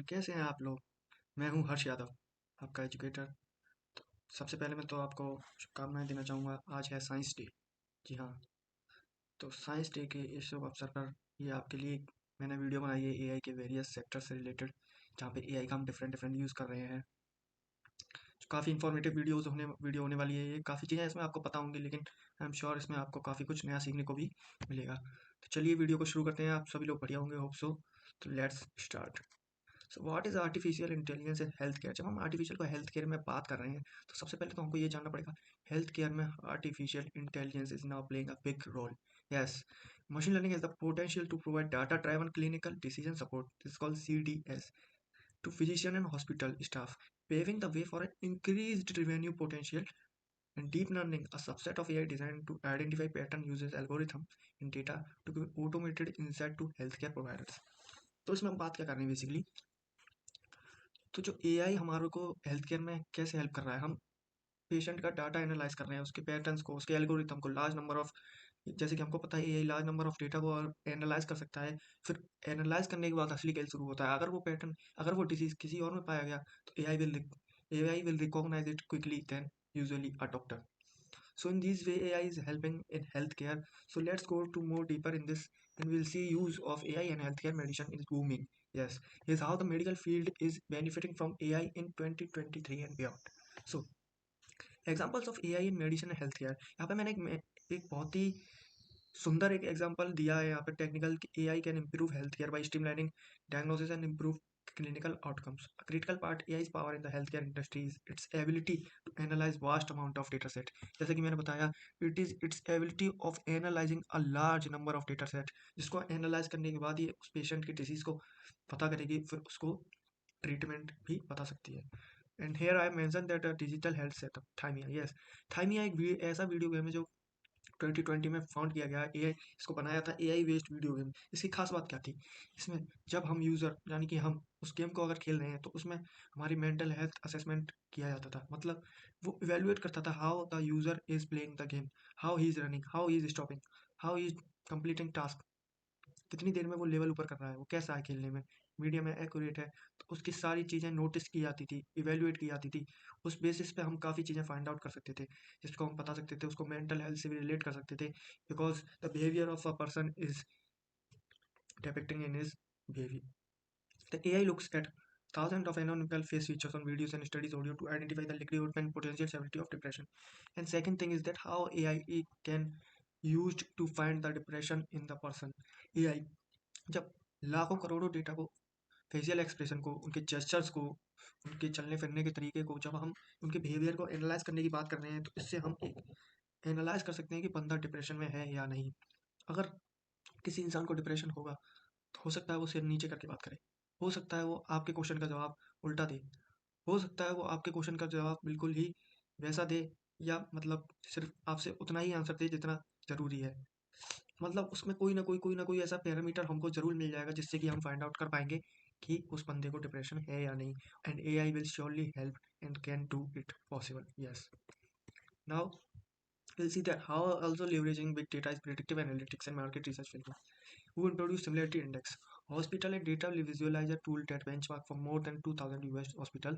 कैसे हैं आप लोग? मैं हूँ हर्ष यादव, आपका एजुकेटर। तो सबसे पहले मैं तो आपको शुभकामनाएं देना चाहूँगा। आज है साइंस डे। जी हाँ, तो साइंस डे के इस शुभ अवसर पर ये आपके लिए मैंने वीडियो बनाई है एआई के वेरियस सेक्टर से रिलेटेड, जहाँ पे एआई का हम डिफरेंट डिफरेंट यूज़ कर रहे हैं। काफ़ी इन्फॉर्मेटिव वीडियो होने वाली है ये। काफ़ी चीज़ें इसमें आपको पता होंगी, लेकिन आई एम श्योर इसमें आपको काफ़ी कुछ नया सीखने को भी मिलेगा। तो चलिए वीडियो को शुरू करते हैं। आप सभी लोग बढ़िया होंगे, होप सो। तो let's start. So what is artificial intelligence in health care. जब हम आर्टिफिशियल को हेल्थ केयर में बात कर रहे हैं, तो सबसे पहले तो हमको ये जानना पड़ेगा, हेल्थ केयर में artificial intelligence is now playing a big role. Yes, machine learning has the potential to provide data driven clinical decision support, this is called CDS, to physician and hospital staff, paving the way for an increased revenue potential. And deep learning, a subset of AI designed to identify pattern, uses algorithm in data to give automated insight to healthcare providers. तो इसमें हम बात क्या कर रहे हैं basically, तो जो एआई हमारे को हेल्थ केयर में कैसे हेल्प कर रहा है, हम पेशेंट का डाटा एनालाइज कर रहे हैं, उसके पैटर्न्स को, उसके एल्गोरिथम को, लार्ज नंबर ऑफ, जैसे कि हमको पता है AI large number of data को एनालाइज कर सकता है। फिर एनालाइज करने के बाद असली खेल शुरू होता है। अगर वो पैटर्न, अगर वो डिजीज किसी और में पाया गया, तो AI will recognise it quickly than usually a doctor. So in this way, AI is helping in healthcare. So let's go to more deeper in this, and we'll see use of AI in healthcare. Medicine is booming. Yes, here's how the medical field is benefiting from AI in 2023 and beyond. So examples of AI in medicine and healthcare. यहाँ पे मैंने एक बहुत ही सुंदर एक example दिया है यहाँ पे technical, AI can improve healthcare by streamlining diagnosis and improve clinical outcomes. A critical part AI's power in the healthcare industry is its ability to analyze vast amount of data set. जैसे कि मैंने बताया, it is its ability of analyzing a large number of data set, जिसको analyse करने के बाद ये उस पेशेंट की डिजीज को पता करेगी, फिर उसको ट्रीटमेंट भी बता सकती है. And here I mention that digital health setup Thymia. Yes, Thymia एक ऐसा वीडियो गेम है जो 2020 में फाउंड किया गया. एआई इसको बनाया था, एआई बेस्ड वीडियो गेम. इसकी खास बात क्या थी, इसमें जब हम यूज़र यानी कि हम उस गेम को अगर खेल रहे हैं, तो उसमें हमारी मेंटल हेल्थ असेसमेंट किया जाता था. मतलब वो इवेल्युएट करता था how the user is playing the game, how he is running, how he is stopping, how he is completing task, कितनी देर में वो लेवल ऊपर कर रहा है, वो कैसा है खेलने में, मीडियम है, एक्यूरेट है. तो उसकी सारी चीज़ें नोटिस की जाती थी, इवेल्युएट की जाती थी. उस बेसिस पे हम काफ़ी चीज़ें फाइंड आउट कर सकते थे, जिसको हम बता सकते थे, उसको मेंटल हेल्थ से भी रिलेट कर सकते थे, because the behaviour of a person is depicting in his behaviour. The AI looks at thousands of anonymous face features on videos and studies audio to identify the likelihood and potential severity of depression. And second thing is that how AI can used to find the depression in the person. AI जब लाखों करोड़ों data को, facial expression को, उनके gestures को, उनके चलने फिरने के तरीके को, जब हम उनके बिहेवियर को एनालाइज करने की बात कर रहे हैं, तो इससे हम एक एनालाइज कर सकते हैं कि बंदा डिप्रेशन में है या नहीं. अगर किसी इंसान को डिप्रेशन होगा, तो हो सकता है वो सिर नीचे करके बात करे, हो सकता है वो आपके क्वेश्चन का जवाब उल्टा दे, हो सकता है वो आपके क्वेश्चन का जवाब बिल्कुल ही वैसा दे, या मतलब सिर्फ आपसे उतना ही आंसर दे जितना ज़रूरी है. मतलब उसमें कोई ना कोई ऐसा पैरामीटर हमको ज़रूर मिल जाएगा, जिससे कि हम फाइंड आउट कर पाएंगे कि उस बंदे को डिप्रेशन है या नहीं. And AI will surely help and can do it possible. Yes, now we'll see that how also leveraging big data is predictive analytics and market research will go. Who introduced similarity index? Hospital and data visualizer tool that benchmark for more than 2000 US hospital.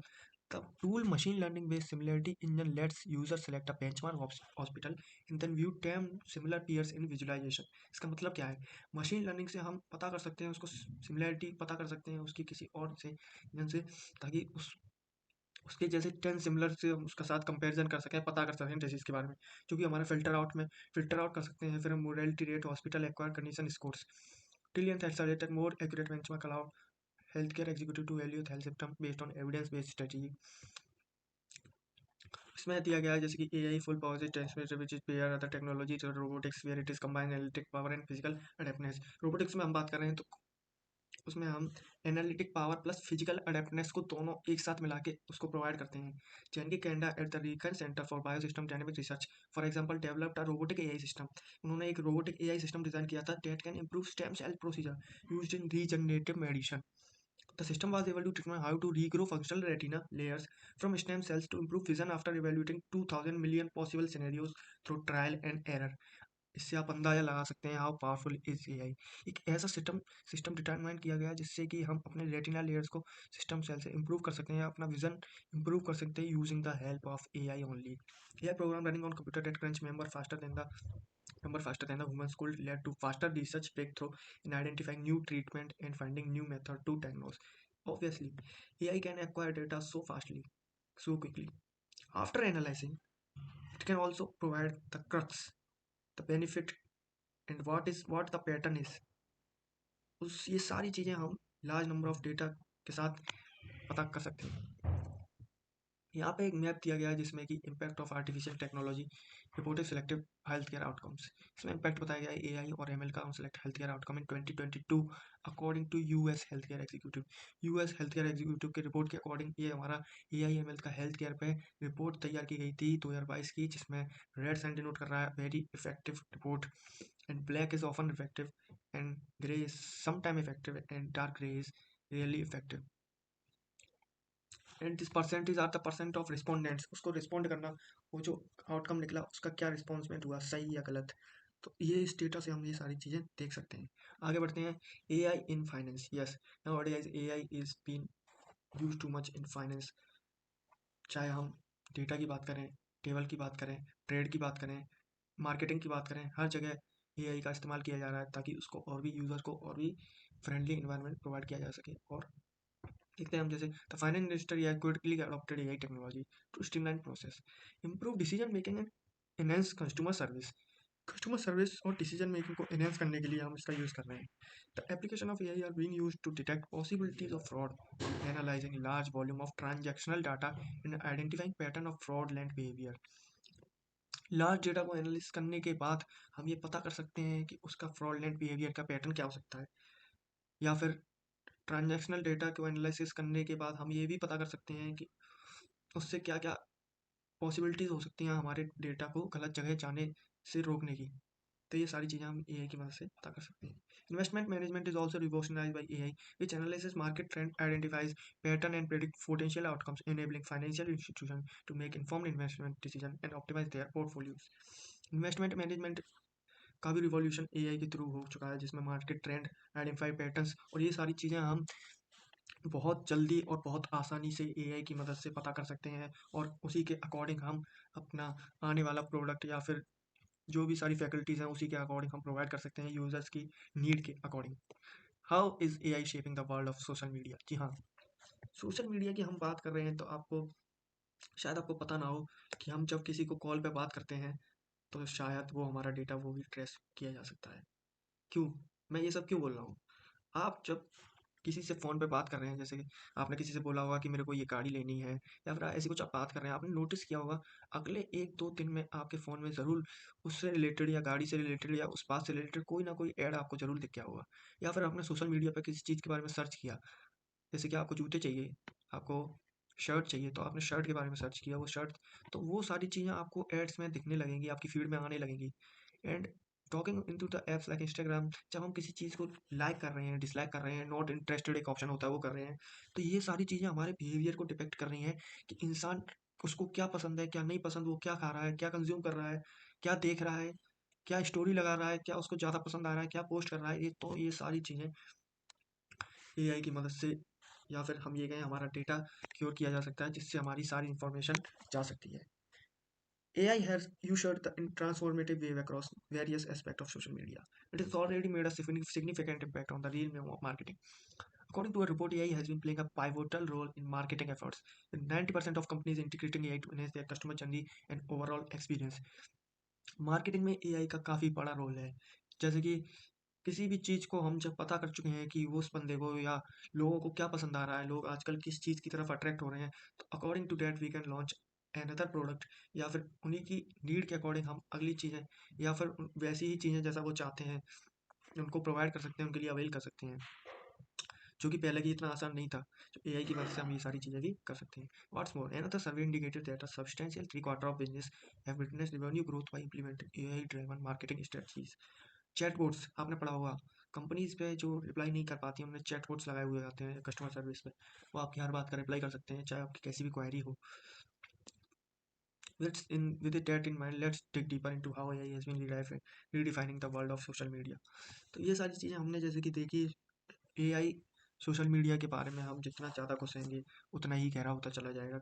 The tool machine learning based similarity engine lets users select a benchmark hospital and then view 10 similar peers in visualization. इसका मतलब क्या है, machine learning से हम पता कर सकते हैं, उसको सिमिलैरिटी पता कर सकते हैं उसकी किसी और से जिनसे, ताकि उसके जैसे 10 सिमिलर से हम उसका साथ कंपैरिजन कर सकें, पता कर सकें डिजीज़ के बारे में, जो कि हमारा फिल्टर आउट कर सकते हैं. फिर हम mortality rate, hospital acquire condition scores, trillion accelerated more accurate benchmark allowed health care executive to value health system based on evidence based strategy. इसमें दिया गया है जैसे कि AI full positive transmitter which is pair other technology और robotics where it is combine analytic power and physical adeptness. Robotics में हम बात कर रहे हैं, तो उसमें हम analytic power plus physical adeptness को दोनों एक साथ मिला के उसको प्रोवाइड करते हैं. जैन की कैंडा at the RIKEN centre for biosystem dynamic research for example developed a robotic AI system. उन्होंने एक रोबोटिक AI सिस्टम डिजाइन किया था that can improve stem cell procedure used in regenerative medicine. The system was able to determine how to regrow functional retina layers from stem cells to improve vision after evaluating 2000 million possible scenarios through trial and error. इससे आप अंदाजा लगा सकते हैं how powerful is AI. एक ऐसा system system determine किया गया है जिससे कि हम अपने रेटिना लेयर्स को सिस्टम सेल से इंप्रूव कर सकते हैं, अपना विजन इंप्रूव कर सकते हैं using the help of AI only. AI programme running on computer that crunch member faster than the humans could lead to faster research breakthrough in identifying new treatment and finding new method to diagnose. Obviously, AI can acquire data so fastly, so quickly. After analyzing, it can also provide the crux, the benefit, and what the pattern is. उस ये सारी चीज़ें हम large number of data के साथ पता कर सकते हैं। यहाँ पे एक मैप दिया गया है जिसमें कि impact of artificial technology reported selective health care outcomes. इसमें इम्पैक्ट बताया गया है एआई और एमएल का on select health care outcome in 2022 according to US health care executive. US health care executive के रिपोर्ट के अकॉर्डिंग ये हमारा एआई एमएल का हेल्थ केयर पे रिपोर्ट तैयार की गई थी 2022 की, जिसमें रेड साइन डिनोट कर रहा है very effective report, and black is often effective, and grey is sometime effective, and dark grey is really effective. And this percentage are the percent of respondents, उसको रिस्पॉन्ड करना, वो जो outcome निकला उसका क्या रिस्पॉन्समेंट हुआ, सही या गलत। तो ये इस डेटा से हम ये सारी चीज़ें देख सकते हैं। आगे बढ़ते हैं। A I in finance, yes nowadays A I is been use too much in finance. चाहे हम डेटा की बात करें, टेबल की बात करें, ट्रेड की बात करें, मार्केटिंग की बात करें, हर जगह एआई का इस्तेमाल किया जा रहा है ताकि उसको और भी यूज़र को और भी फ्रेंडली इन्वायरमेंट प्रोवाइड किया जा सके। और देखते हैं हम जैसे the finance industry has quickly adopted AI technology to streamline process, improve decision making and enhance customer service. Customer service और डिसीजन मेकिंग को एनहेंस करने के लिए हम इसका यूज़ कर रहे हैं। The application of AI are being used to detect possibilities of fraud, analysing large volume of transactional data and identifying pattern of fraudulent behaviour. Large data को एनालिसिस करने के बाद हम ये पता कर सकते हैं कि उसका फ्रॉडलेंट बिहेवियर का पैटर्न क्या हो सकता है, या फिर ट्रांजैक्शनल डेटा को एनालिसिस करने के बाद हम ये भी पता कर सकते हैं कि उससे क्या क्या पॉसिबिलिटीज़ हो सकती हैं हमारे डेटा को गलत जगह जाने से रोकने की। तो ये सारी चीज़ें हम एआई की मदद से पता कर सकते हैं। Investment management is also revolutionised by AI which analyses market trend, identifies pattern and predict potential outcomes, enabling financial institution to make informed investment decision and optimise their portfolios. Investment management का भी revolution AI के through हो चुका है, जिसमें market trend, identify patterns और ये सारी चीज़ें हम बहुत जल्दी और बहुत आसानी से एआई की मदद से पता कर सकते हैं, और उसी के अकॉर्डिंग हम अपना आने वाला प्रोडक्ट या फिर जो भी सारी फैकल्टीज़ हैं उसी के अकॉर्डिंग हम प्रोवाइड कर सकते हैं यूज़र्स की नीड के according. How is AI shaping the world of social media? जी हाँ, सोशल मीडिया की हम बात कर रहे हैं तो आपको शायद आपको पता ना हो कि हम जब किसी को कॉल पे बात करते हैं तो शायद वो हमारा डेटा वो भी ट्रेस किया जा सकता है। क्यों? मैं ये सब क्यों बोल रहा हूँ? आप जब किसी से फ़ोन पे बात कर रहे हैं, जैसे कि आपने किसी से बोला होगा कि मेरे को ये गाड़ी लेनी है, या फिर ऐसी कुछ आप बात कर रहे हैं, आपने नोटिस किया होगा अगले 1-2 दिन में आपके फ़ोन में ज़रूर उससे रिलेटेड या गाड़ी से रिलेटेड या उस बात से रिलेटेड कोई ना कोई ऐड आपको ज़रूर दिख गया होगा। या फिर आपने सोशल मीडिया पे किसी चीज़ के बारे में सर्च किया, जैसे कि आपको जूते चाहिए, आपको शर्ट चाहिए, तो आपने शर्ट के बारे में सर्च किया, वो शर्ट, तो वो सारी चीज़ें आपको एड्स में दिखने लगेंगी, आपकी फीड में आने लगेंगी। And talking into the apps like Instagram, जब हम किसी चीज़ को लाइक कर रहे हैं, डिसलाइक कर रहे हैं, नॉट इंटरेस्टेड एक ऑप्शन होता है वो कर रहे हैं, तो ये सारी चीज़ें हमारे बिहेवियर को डिपेक्ट कर रही हैं कि इंसान उसको क्या पसंद है, क्या नहीं पसंद, वो क्या खा रहा है, क्या कंज्यूम कर रहा है, क्या देख रहा है, क्या स्टोरी लगा रहा है, क्या उसको ज़्यादा पसंद आ रहा है, क्या पोस्ट कर रहा है। ये सारी चीज़ें एआई की मदद से, या फिर हम ये कहें हमारा डेटा क्योर किया जा सकता है, जिससे हमारी सारी इंफॉर्मेशन जा सकती है। AI has ushered the transformative wave across various aspects of social media. It has already made a significant impact on the real marketing. According to a report, AI has been playing a pivotal role in marketing efforts, with 90% of companies integrating AI to enhance their customer journey and overall experience. Marketing में AI का काफ़ी बड़ा role है। जैसे कि किसी भी चीज़ को हम जब पता कर चुके हैं कि वो उस बंदे को या लोगों को क्या पसंद आ रहा है, लोग आजकल किस चीज़ की तरफ अट्रैक्ट हो रहे हैं, तो according to that we can launch another product, या फिर उन्हीं की नीड के अकॉर्डिंग हम अगली चीज़ें या फिर वैसी ही चीज़ें जैसा वो चाहते हैं उनको प्रोवाइड कर सकते हैं, उनके लिए अवेल कर सकते हैं, जो कि पहले की इतना आसान नहीं था। जो एआई की मदद से हम ये सारी चीज़ें भी कर सकते हैं। What's more, another survey indicated that a substantial three-quarter of business have witnessed revenue growth by implementing AI-driven marketing strategies. Chatbots आपने पढ़ा होगा, कंपनीज पे जो रिप्लाई नहीं कर पाती हैं उन्हें चैटबॉट्स लगाए हुए आते हैं कस्टमर सर्विस पे, वो आपकी हर बात का रिप्लाई कर सकते हैं चाहे आपकी कैसी भी क्वेरी हो। With that in mind, let's dig deeper into how AI has been redefining the world of social media. तो ये सारी चीज़ें हमने जैसे कि देखी, एआई सोशल मीडिया के बारे में हम जितना ज़्यादा घुसेंगे उतना ही गहरा होता चला जाएगा.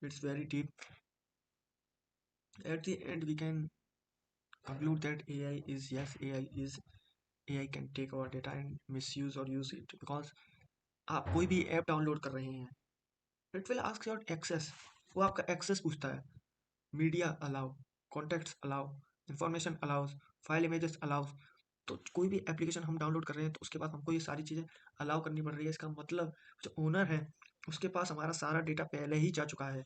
It's very deep. At the end, we can conclude that AI can take our data and misuse or use it, because आप कोई भी ऐप डाउनलोड कर रहे हैं, it will ask your access. वो आपका एक्सेस पूछता है. Media allow, contacts allow, information allows, file images allows. तो कोई भी एप्लीकेशन हम डाउनलोड कर रहे हैं तो उसके बाद हमको ये सारी चीज़ें अलाउ करनी पड़ रही है. इसका मतलब जो ओनर है उसके पास हमारा सारा डेटा पहले ही जा चुका है.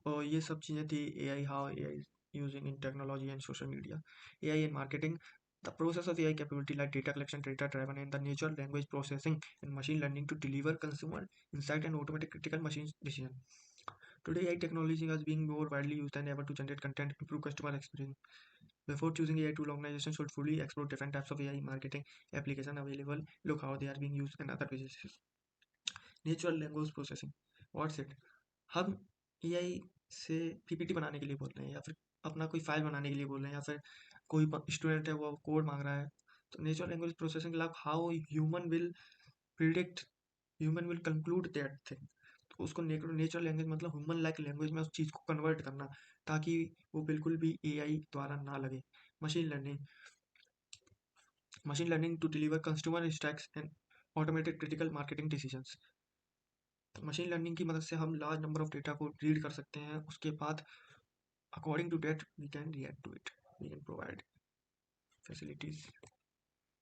और ये सब चीज़ें थी AI, how AI using in technology and social media. AI in marketing. The process of AI capability like data collection, data driven, and the natural language processing and machine learning to deliver consumer insight and automatic critical machine decision. Today, AI technology is being more widely used than ever to generate content, improve customer experience. Before choosing AI tool, organizations should fully explore different types of AI marketing application available, look how they are being used in other businesses. Natural language processing. What's it? हम AI से PPT बनाने के लिए बोल रहे हैं, या फिर अपना कोई फाइल बनाने के लिए बोल रहे हैं, या फिर कोई स्टूडेंट है वो कोड मांग रहा है, तो natural language processing like how human will predict, human will conclude that thing. तो उसको नेचुरल लैंग्वेज मतलब ह्यूमन लाइक लैंग्वेज में उस चीज़ को कन्वर्ट करना, ताकि वो बिल्कुल भी AI द्वारा ना लगे. Machine learning. Machine learning to deliver consumer stacks and automated critical marketing decisions. तो मशीन लर्निंग की मदद से हम लार्ज नंबर ऑफ डेटा को रीड कर सकते हैं. उसके बाद according to that we can react to it, we can provide facilities.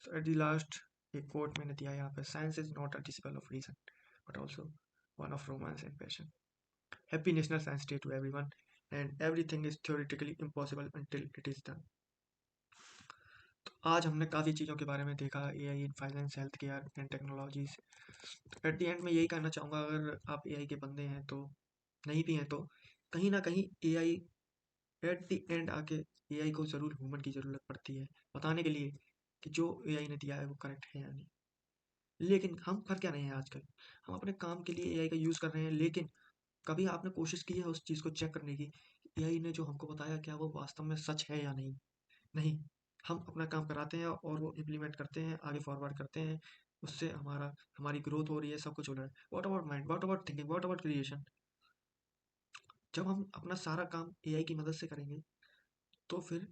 So at the last, एक कोट मैंने दिया यहाँ पे, science is not a disciple of reason but also one of romance and passion. Happy national science day to everyone, and everything is theoretically impossible until it is done. तो आज हमने काफ़ी चीज़ों के बारे में देखा, AI in finance, health care and technologies. At the end मैं यही कहना चाहूँगा, अगर आप AI के बंदे हैं तो, नहीं भी हैं तो, कहीं ना कहीं AI एट द एंड आके AI को ज़रूर ह्यूमन की ज़रूरत पड़ती है बताने के लिए कि जो AI ने दिया है वो करेक्ट है या नहीं. लेकिन हम कर क्या रहे हैं आजकल, हम अपने काम के लिए AI का यूज़ कर रहे हैं, लेकिन कभी आपने कोशिश की है उस चीज़ को चेक करने की, AI ने जो हमको बताया क्या वो वास्तव में सच है या नहीं. नहीं, हम अपना काम कराते हैं और वो इम्प्लीमेंट करते हैं, आगे फॉरवर्ड करते हैं. उससे हमारी ग्रोथ हो रही है, सब कुछ हो रहा है. What about mind, what about thinking, what about creation. जब हम अपना सारा काम AI की मदद से करेंगे तो फिर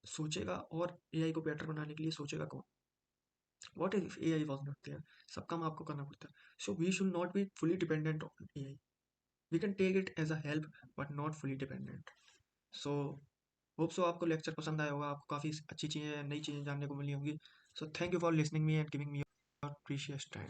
सोचेगा, और AI को बेटर बनाने के लिए सोचेगा कौन. What if AI was not there. सब काम आपको करना पड़ता है. So we should not be fully dependent on AI. We can take it as a help but not fully dependent. So hope so आपको लेक्चर पसंद आया होगा, आपको काफ़ी अच्छी चीज़ें, नई चीज़ें जानने को मिली होंगी. So thank you for listening me and giving me your precious time.